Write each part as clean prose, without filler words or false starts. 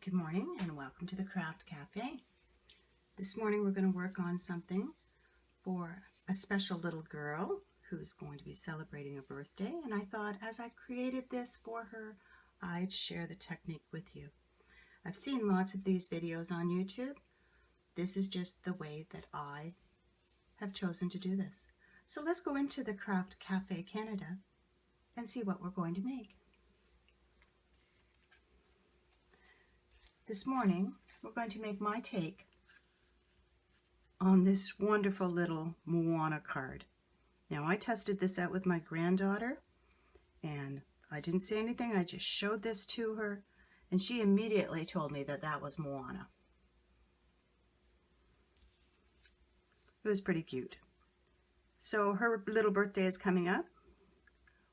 Good morning and welcome to the Craft Cafe. This morning we're going to work on something for a special little girl who's going to be celebrating a birthday, and I thought as I created this for her, I'd share the technique with you. I've seen lots of these videos on YouTube. This is just the way that I have chosen to do this. So let's go into the Craft Cafe Canada and see what we're going to make. This morning, we're going to make my take on this wonderful little Moana card. Now, I tested this out with my granddaughter, and I didn't say anything. I just showed this to her, and she immediately told me that that was Moana. It was pretty cute. So her little birthday is coming up.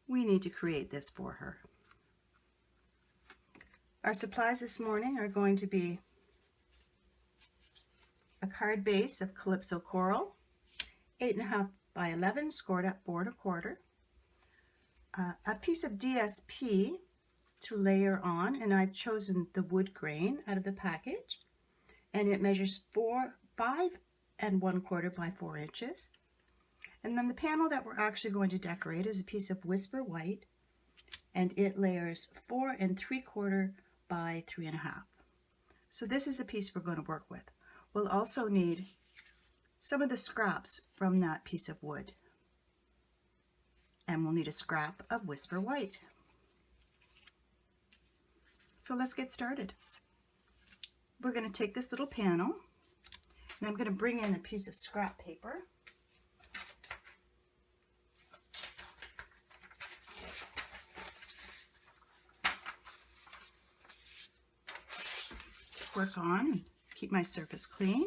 We need to create this for her. Our supplies this morning are going to be a card base of Calypso coral, 8.5 by 11, scored up 4 1/4, a piece of DSP to layer on, and I've chosen the Woodgrain out of the package, and it measures 5 1/4 by 4 inches. And then the panel that we're actually going to decorate is a piece of Whisper White, and it layers 4 3/4 by 3 1/2. So this is the piece we're going to work with. We'll also need some of the scraps from that piece of wood. And we'll need a scrap of Whisper White. So let's get started. We're going to take this little panel, and I'm going to bring in a piece of scrap paper. Work on and keep my surface clean.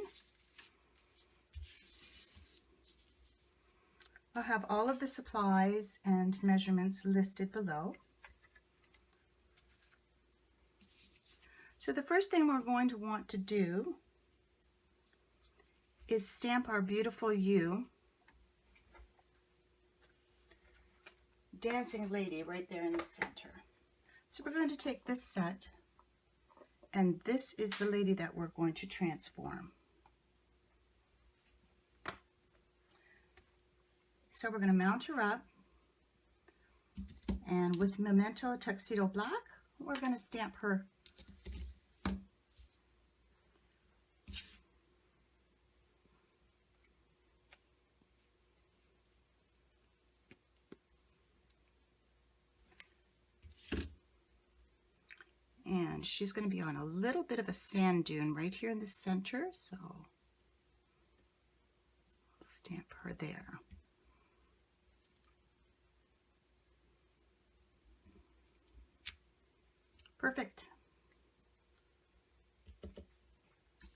I'll have all of the supplies and measurements listed below. So the first thing we're going to want to do is stamp our beautiful U dancing lady right there in the center. So we're going to take this set, and this is the lady that we're going to transform. So we're going to mount her up, and with Memento Tuxedo Black, we're going to stamp her. And she's going to be on a little bit of a sand dune right here in the center, so I'll stamp her there. Perfect.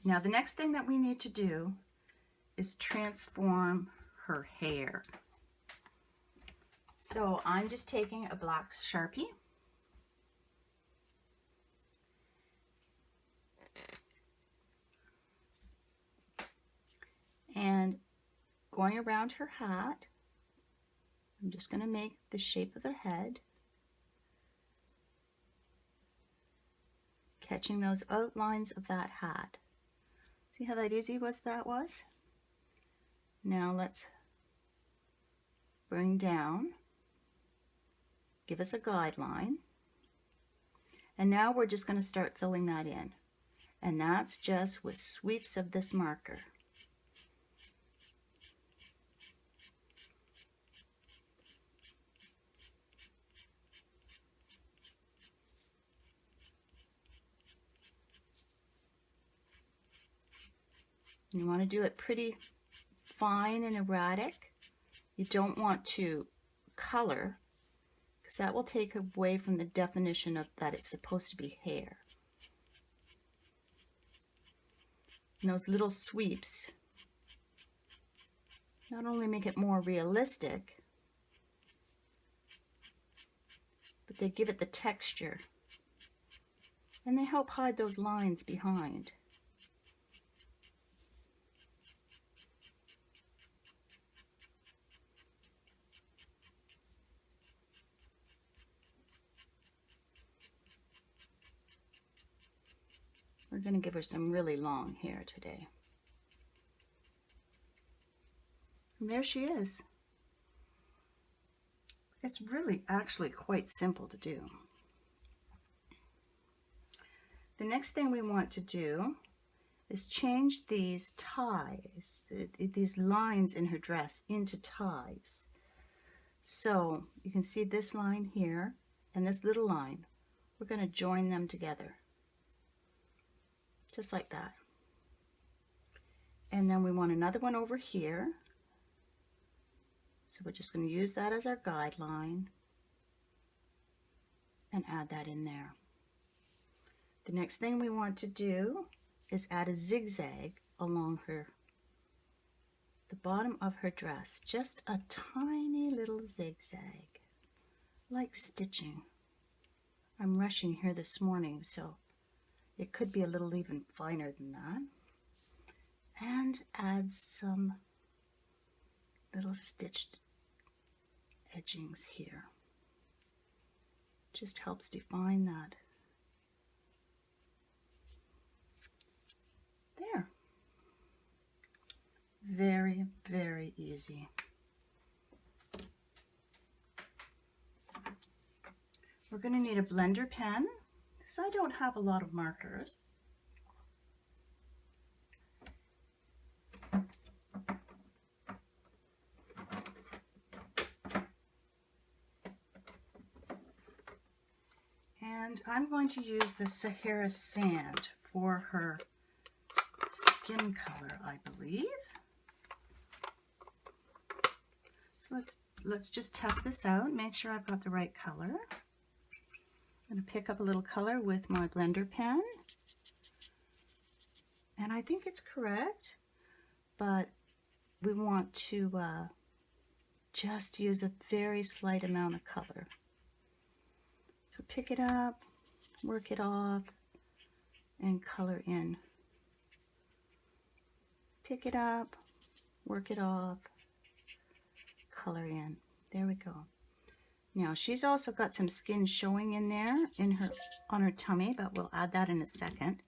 Now the next thing that we need to do is transform her hair. So I'm just taking a black Sharpie, and going around her hat, I'm just going to make the shape of a head, catching those outlines of that hat. See how that easy that was? Now let's bring down, give us a guideline, and now we're just going to start filling that in, and that's just with sweeps of this marker. You want to do it pretty fine and erratic. You don't want to color, because that will take away from the definition of that it's supposed to be hair. And those little sweeps not only make it more realistic, but they give it the texture, and they help hide those lines behind. We're going to give her some really long hair today. And there she is. It's really actually quite simple to do. The next thing we want to do is change these ties, these lines in her dress, into ties. So you can see this line here and this little line. We're going to join them together. Just like that. And then we want another one over here. So we're just going to use that as our guideline and add that in there. The next thing we want to do is add a zigzag along the bottom of her dress. Just a tiny little zigzag, like stitching. I'm rushing here this morning, so it could be a little even finer than that. And add some little stitched edgings here. Just helps define that. There. Very, very easy. We're going to need a blender pen, because I don't have a lot of markers. And I'm going to use the Sahara Sand for her skin color, I believe. So let's just test this out, make sure I've got the right color. I'm going to pick up a little color with my blender pen. And I think it's correct, but we want to just use a very slight amount of color. So pick it up, work it off, and color in. Pick it up, work it off, color in. There we go. Now she's also got some skin showing in there on her tummy, but we'll add that in a second.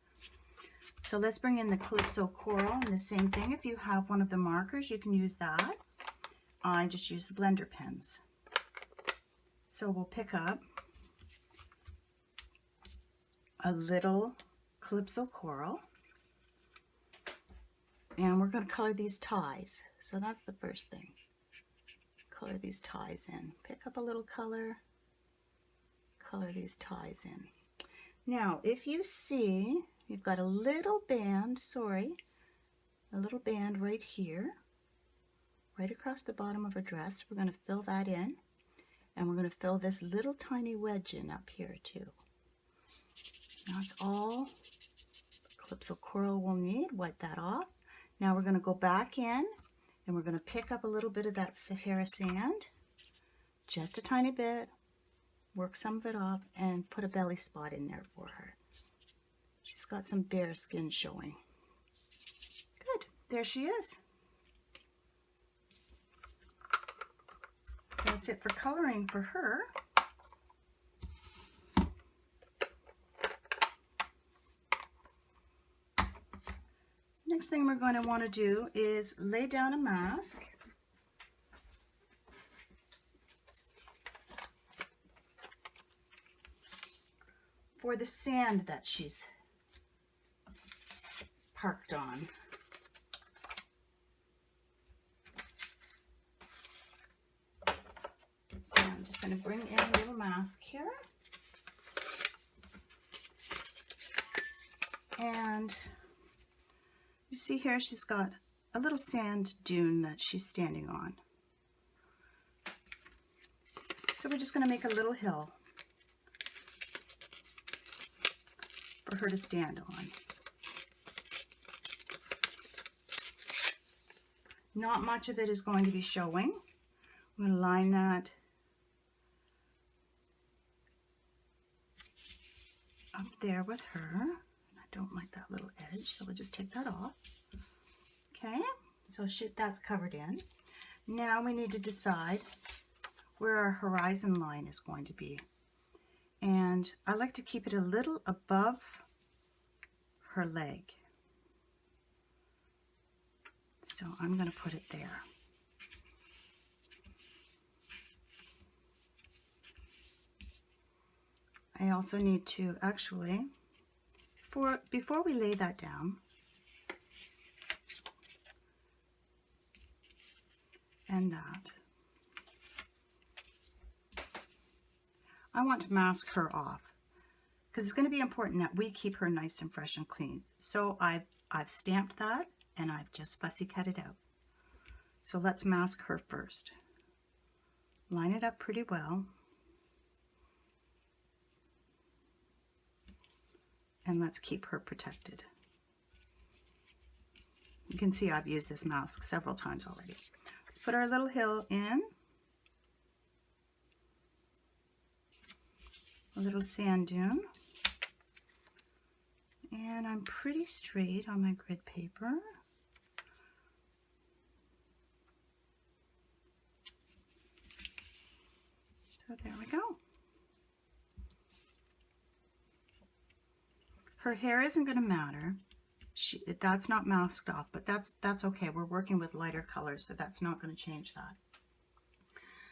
So let's bring in the Calypso Coral, and the same thing. If you have one of the markers, you can use that. I just use the blender pens. So we'll pick up a little Calypso Coral, and we're going to color these ties. So that's the first thing. Color these ties in. Pick up a little color, color these ties in. Now, if you see, you've got a little band, a little band right here, right across the bottom of her dress. We're going to fill that in, and we're going to fill this little tiny wedge in up here too. Now it's all Calypso Coral we'll need. Wipe that off. Now we're going to go back in, and we're going to pick up a little bit of that Sahara Sand, just a tiny bit, work some of it off, and put a belly spot in there for her. She's got some bare skin showing. Good. There she is. That's it for coloring for her. Next thing we're going to want to do is lay down a mask. For the sand that she's parked on. So I'm just going to bring in a little mask here. And you see here she's got a little sand dune that she's standing on. So we're just going to make a little hill for her to stand on. Not much of it is going to be showing. I'm going to line that up there with her. I don't like that little edge, so we'll just take that off. Okay, so that's covered in. Now we need to decide where our horizon line is going to be. And I like to keep it a little above her leg. So I'm going to put it there. I also need to actually, before we lay that down, and that, I want to mask her off because it's going to be important that we keep her nice and fresh and clean. So I've stamped that and I've just fussy cut it out. So let's mask her first. Line it up pretty well. And let's keep her protected. You can see I've used this mask several times already. Let's put our little hill in. A little sand dune. And I'm pretty straight on my grid paper. So there we go. Her hair isn't going to matter. That's not masked off, but that's okay. We're working with lighter colors, so that's not going to change that.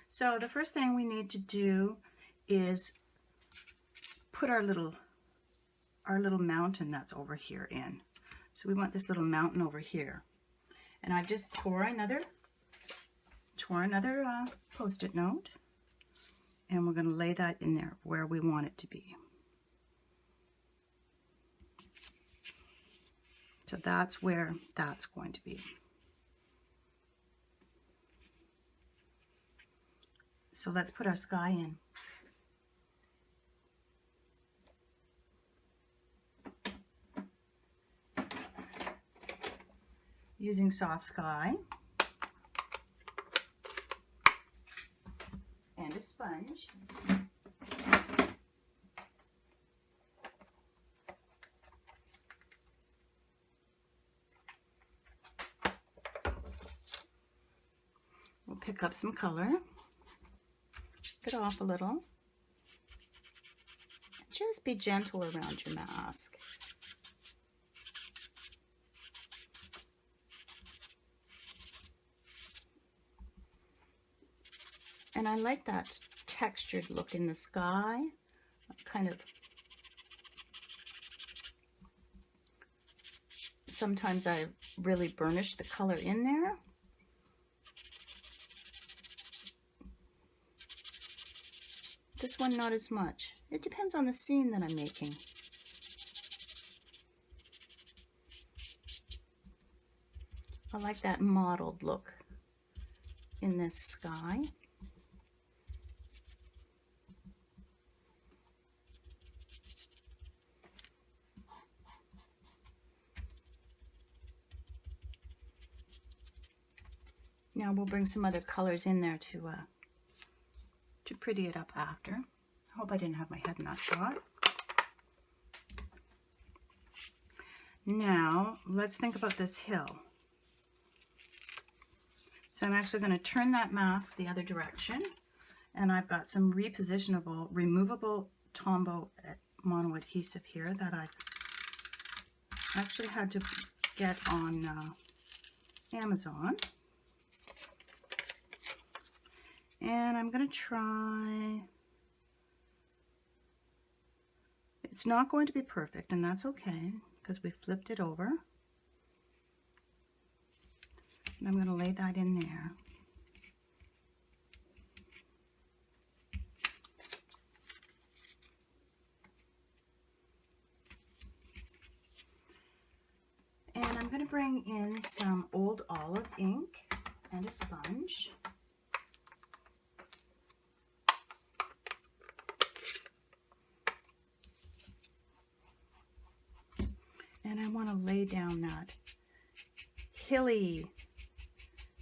So the first thing we need to do is put our little mountain that's over here in. So we want this little mountain over here. And I've just tore another Post-it note, and we're going to lay that in there where we want it to be. So that's where that's going to be. So let's put our sky in. Using soft sky and a sponge. We'll pick up some color, get off a little. Just be gentle around your mask. And I like that textured look in the sky, kind of. Sometimes I really burnish the color in there. This one, not as much. It depends on the scene that I'm making. I like that mottled look in this sky. Now we'll bring some other colors in there to pretty it up after. I hope I didn't have my head in that shot. Now let's think about this hill. So I'm actually going to turn that mask the other direction, and I've got some repositionable, removable Tombow mono adhesive here that I actually had to get on Amazon. And I'm going to try, it's not going to be perfect, and that's okay, because we flipped it over. And I'm going to lay that in there. And I'm going to bring in some old olive ink and a sponge. And I want to lay down that hilly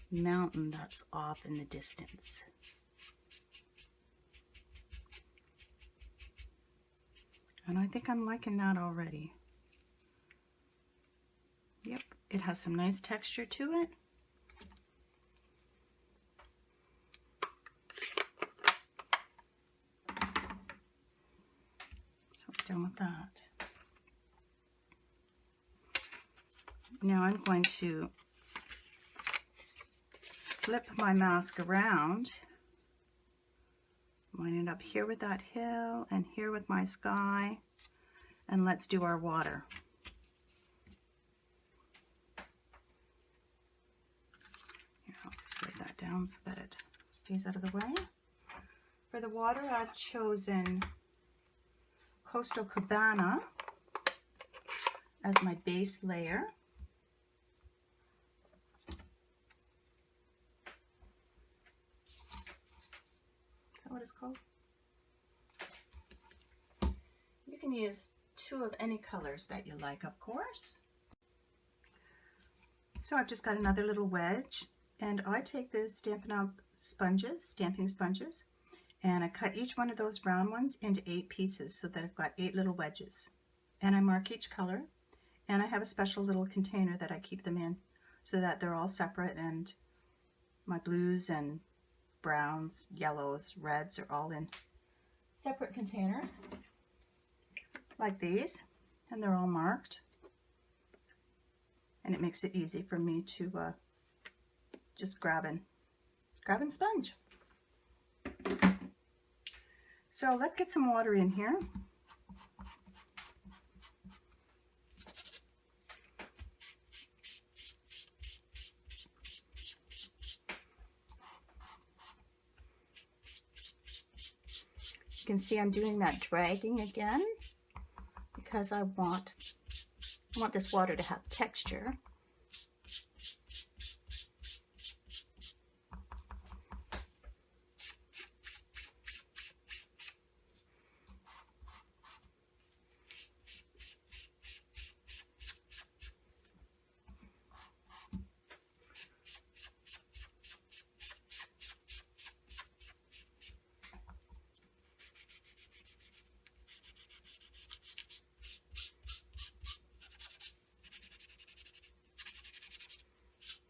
mountain that's off in the distance. And I think I'm liking that already. Yep, it has some nice texture to it. So I'm done with that. Now I'm going to flip my mask around, line it up here with that hill and here with my sky, and let's do our water. Here, I'll just lay that down so that it stays out of the way. For the water, I've chosen Coastal Cabana as my base layer. Is that what it's called? You can use 2 of any colors that you like, of course. So I've just got another little wedge, and I take the stamping sponges, and I cut each one of those round ones into 8 pieces so that I've got 8 little wedges. And I mark each color, and I have a special little container that I keep them in so that they're all separate, and my blues and browns, yellows, reds are all in separate containers like these, and they're all marked, and it makes it easy for me to just grab and sponge. So let's get some water in here. You can see I'm doing that dragging again because I want this water to have texture.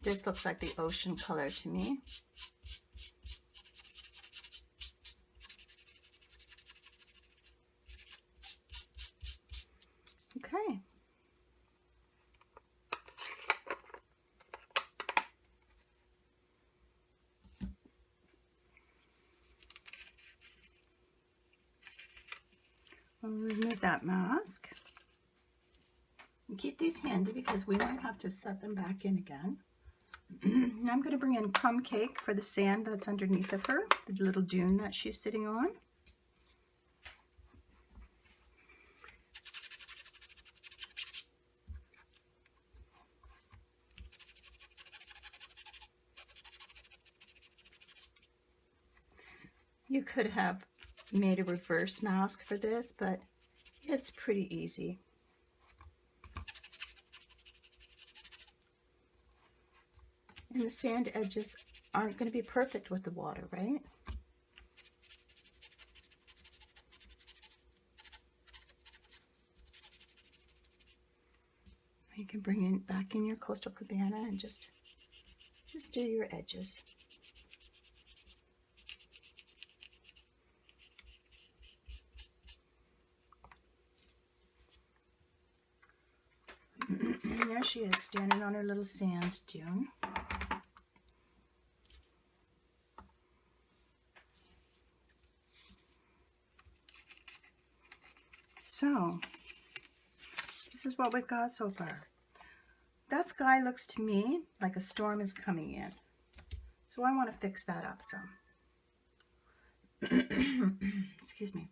This looks like the ocean color to me. Okay. I'll remove that mask. And keep these handy because we might have to set them back in again. Now I'm going to bring in Crumb cake for the sand that's underneath of her, the little dune that she's sitting on. You could have made a reverse mask for this, but it's pretty easy. And the sand edges aren't going to be perfect with the water, right? You can bring it back in your Coastal Cabana and just do your edges. And there she is, standing on her little sand dune. So, this is what we've got so far. That sky looks to me like a storm is coming in. So I want to fix that up some. Excuse me.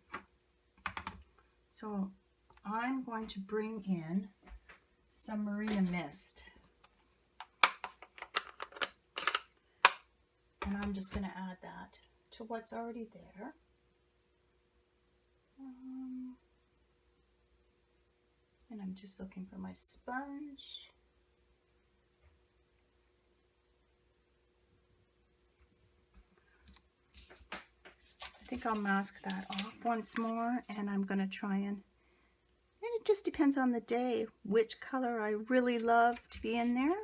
So I'm going to bring in some Marina mist. And I'm just going to add that to what's already there. And I'm just looking for my sponge. I think I'll mask that off once more, and I'm going to try and it just depends on the day which color I really love to be in there.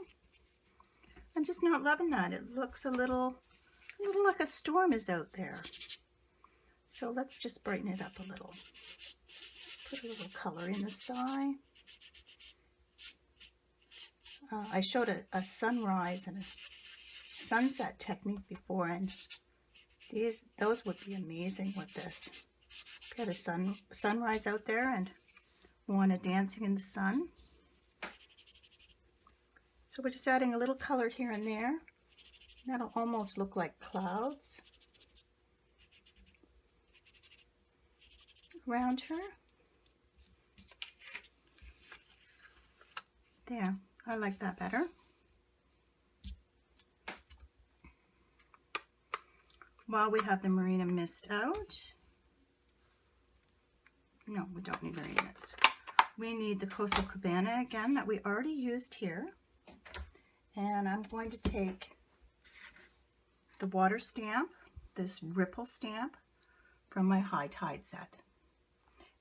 I'm just not loving that. It looks a little like a storm is out there. So let's just brighten it up a little. Put a little color in the sky. I showed a sunrise and a sunset technique before, and those would be amazing with this. Got a sunrise out there and one dancing in the sun. So we're just adding a little color here and there. That'll almost look like clouds around her. There, I like that better. While we have the Marina mist out, no, we don't need Marina mist. We need the Coastal Cabana again that we already used here. And I'm going to take the water stamp, this ripple stamp from my high tide set.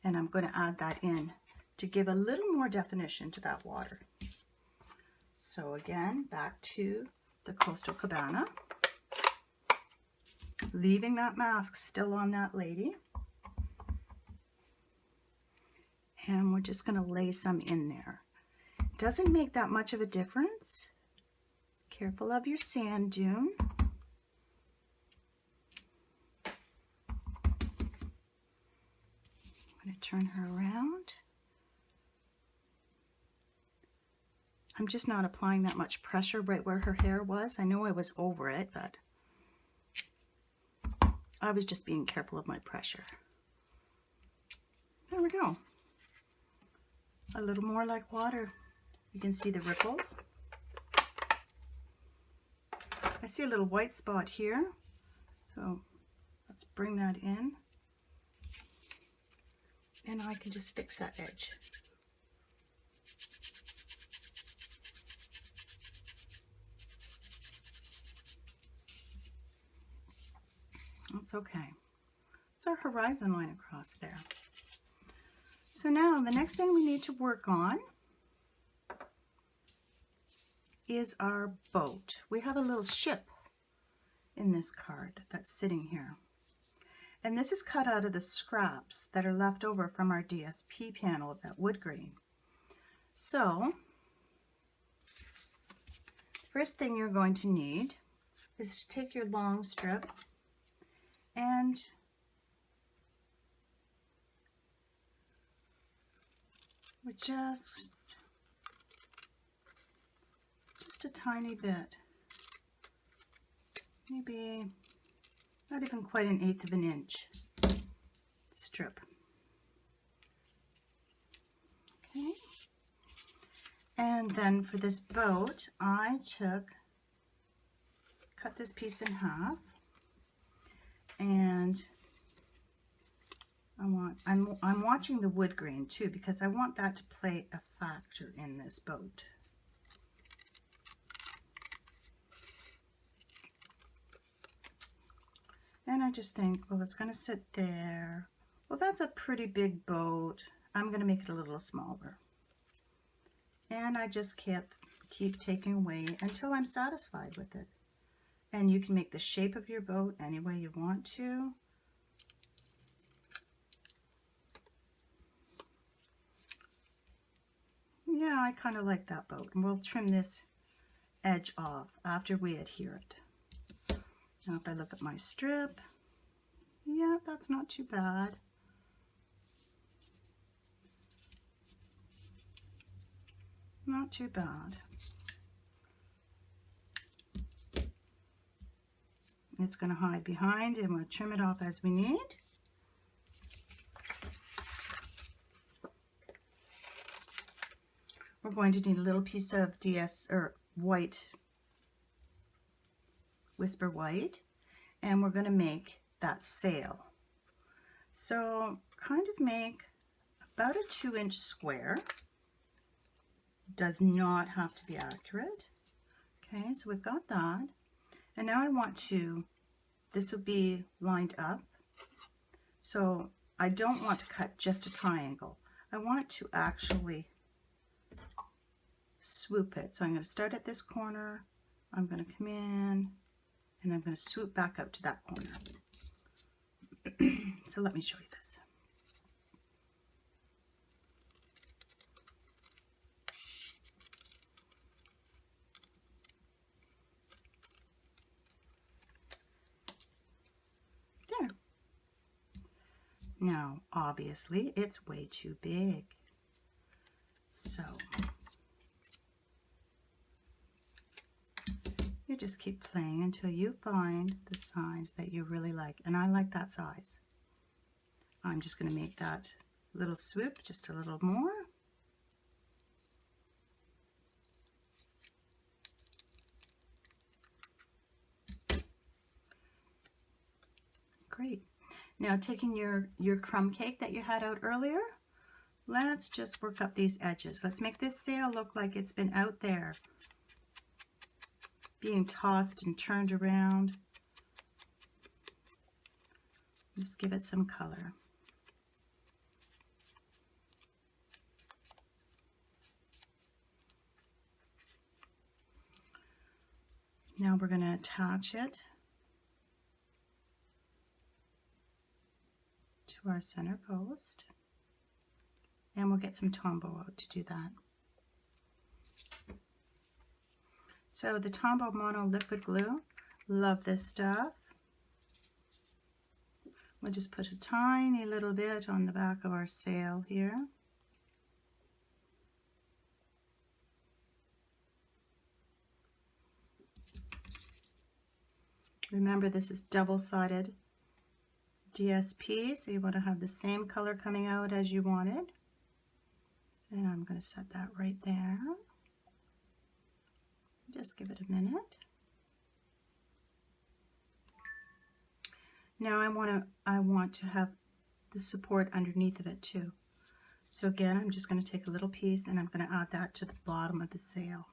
And I'm going to add that in to give a little more definition to that water. So again, back to the Coastal Cabana, leaving that mask still on that lady. And we're just going to lay some in there. Doesn't make that much of a difference. Careful of your sand dune. I'm going to turn her around. I'm just not applying that much pressure right where her hair was. I know I was over it, but I was just being careful of my pressure. There we go. A little more like water. You can see the ripples. I see a little white spot here, so let's bring that in. And I can just fix that edge. That's okay. It's our horizon line across there. So now the next thing we need to work on is our boat. We have a little ship in this card that's sitting here. And this is cut out of the scraps that are left over from our DSP panel of that Woodgrain. So, first thing you're going to need is to take your long strip and we're just a tiny bit, maybe not even quite 1/8 of an inch strip. Okay, and then for this boat I cut this piece in half, and I'm watching the wood grain too, because I want that to play a factor in this boat. And I just think, well, it's going to sit there. Well, that's a pretty big boat. I'm going to make it a little smaller. And I just keep taking away until I'm satisfied with it. And you can make the shape of your boat any way you want to. Yeah, I kind of like that boat. And we'll trim this edge off after we adhere it. Now if I look at my strip, yeah, that's not too bad. Not too bad. It's going to hide behind, and we'll trim it off as we need. We're going to need a little piece of white, Whisper White, and we're going to make that sail. So kind of make about a 2-inch square. Does not have to be accurate. Okay, so we've got that. And now I want to, this will be lined up. So I don't want to cut just a triangle. I want to actually swoop it. So I'm going to start at this corner. I'm going to come in and I'm going to swoop back out to that corner. So let me show you this. Now, obviously, it's way too big. So you just keep playing until you find the size that you really like. And I like that size. I'm just going to make that little swoop just a little more. Great. Now taking your crumb cake that you had out earlier, let's just work up these edges. Let's make this sail look like it's been out there, being tossed and turned around. Just give it some color. Now we're going to attach it to our center post, and we'll get some Tombow out to do that. So the Tombow Mono Liquid Glue, love this stuff. We'll just put a tiny little bit on the back of our sail here. Remember, this is double-sided DSP, so you want to have the same color coming out as you wanted. And I'm going to set that right there. Just give it a minute. Now I want to have the support underneath of it too. So again, I'm just going to take a little piece and I'm going to add that to the bottom of the sail.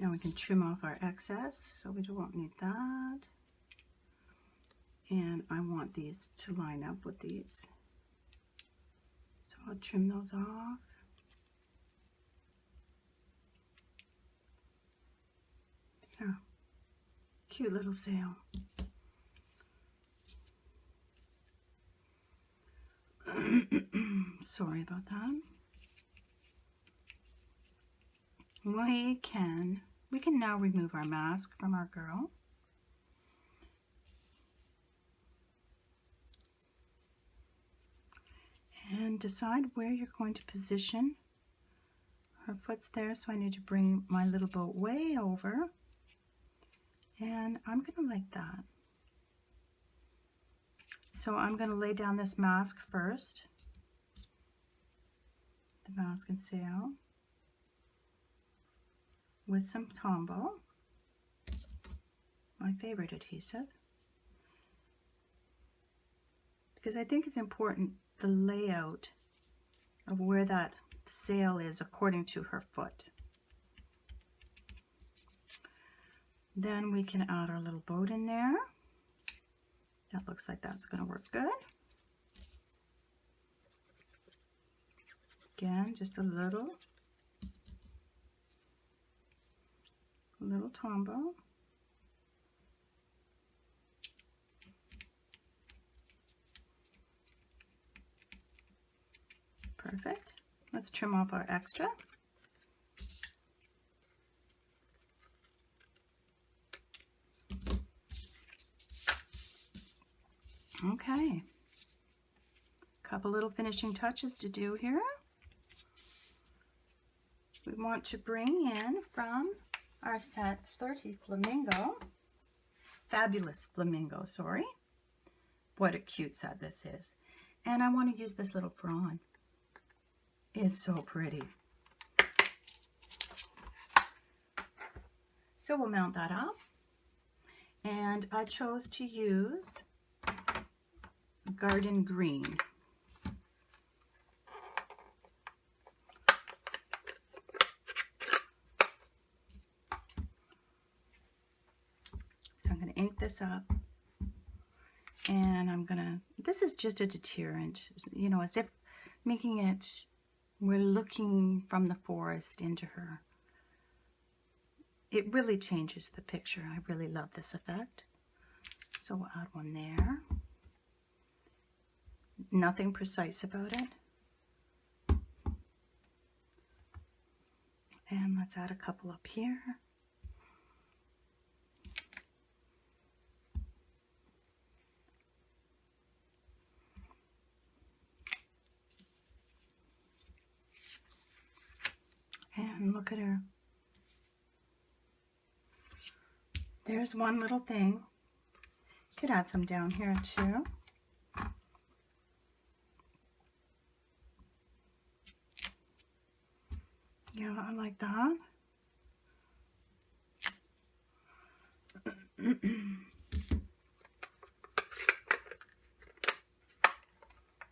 Now we can trim off our excess, so we don't need that. And I want these to line up with these. So I'll trim those off. Yeah, cute little sail. Sorry about that. We can now remove our mask from our girl. And decide where you're going to position. Her foot's there, so I need to bring my little boat way over. And I'm going to like that. So I'm going to lay down this mask first. The mask and sail. With some Tombow, my favorite adhesive, because I think it's important the layout of where that sail is according to her foot. Then we can add our little boat in there. That looks like that's going to work good. Again, just a little Tombow. Perfect. Let's trim off our extra. Okay. Couple little finishing touches to do here. We want to bring in from our set Flirty Flamingo, Fabulous Flamingo, sorry. What a cute set this is. And I want to use this little frond. It's so pretty. So we'll mount that up. And I chose to use Garden Green. So I'm going to ink this up, and this is just a deterrent, you know, as if making it, we're looking from the forest into her. It really changes the picture. I really love this effect. So we'll add one there. Nothing precise about it. And let's add a couple up here. And look at her. There's one little thing. Could add some down here too. Yeah, I like that.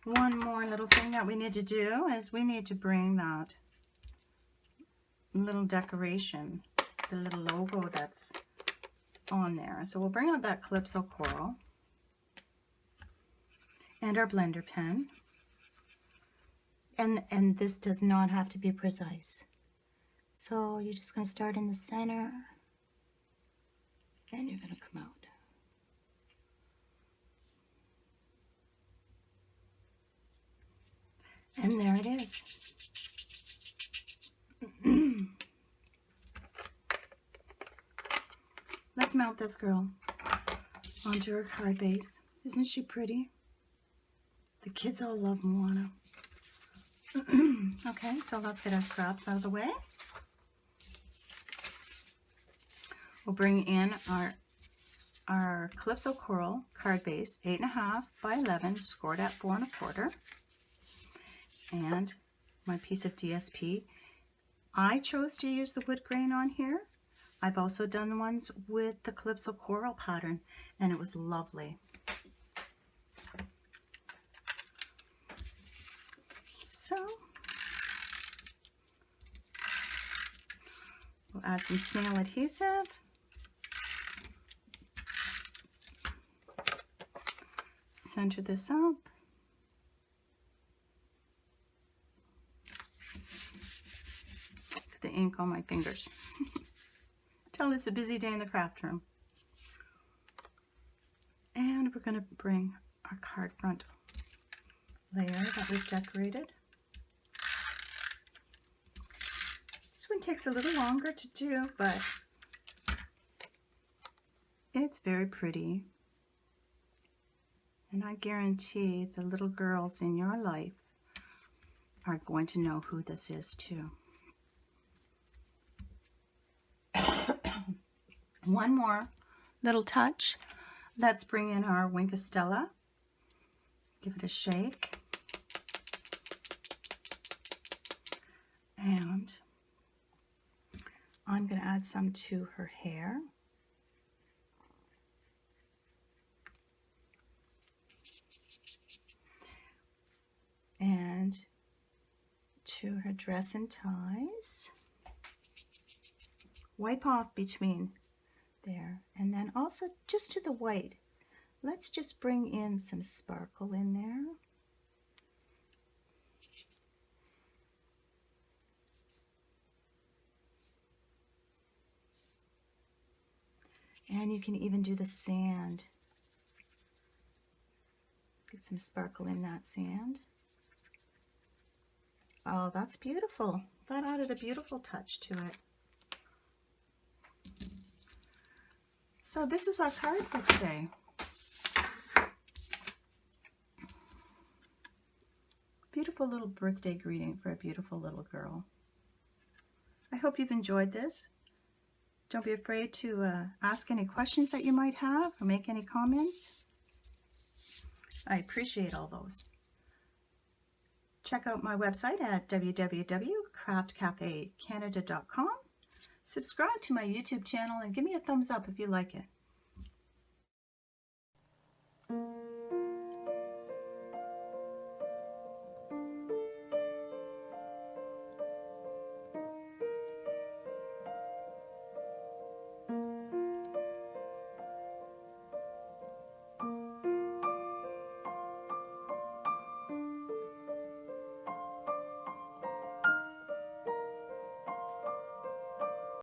One more little thing that we need to do is we need to bring that little decoration, the little logo that's on there. So we'll bring out that Calypso coral and our blender pen. And this does not have to be precise. So you're just going to start in the center and you're going to come out. And there it is. Let's mount this girl onto her card base. Isn't she pretty? The kids all love Moana. Okay, so let's get our scraps out of the way. We'll bring in our Calypso coral card base, 8.5 by 11, scored at 4 1/4. And my piece of DSP. I chose to use the wood grain on here. I've also done ones with the Calypso coral pattern, and it was lovely. So we'll add some snail adhesive. Center this up. The ink on my fingers. Tell it's a busy day in the craft room. And we're going to bring our card front layer that we've decorated. This one takes a little longer to do, but it's very pretty. And I guarantee the little girls in your life are going to know who this is too. One more little touch. Let's bring in our Winkostella. Give it a shake. And I'm going to add some to her hair. And to her dress and ties. Wipe off between there, and then also just to the white, let's just bring in some sparkle in there. And you can even do the sand. Get some sparkle in that sand. Oh, that's beautiful. That added a beautiful touch to it. So this is our card for today. Beautiful little birthday greeting for a beautiful little girl. I hope you've enjoyed this. Don't be afraid to ask any questions that you might have or make any comments. I appreciate all those. Check out my website at www.craftcafecanada.com. Subscribe to my YouTube channel and give me a thumbs up if you like it.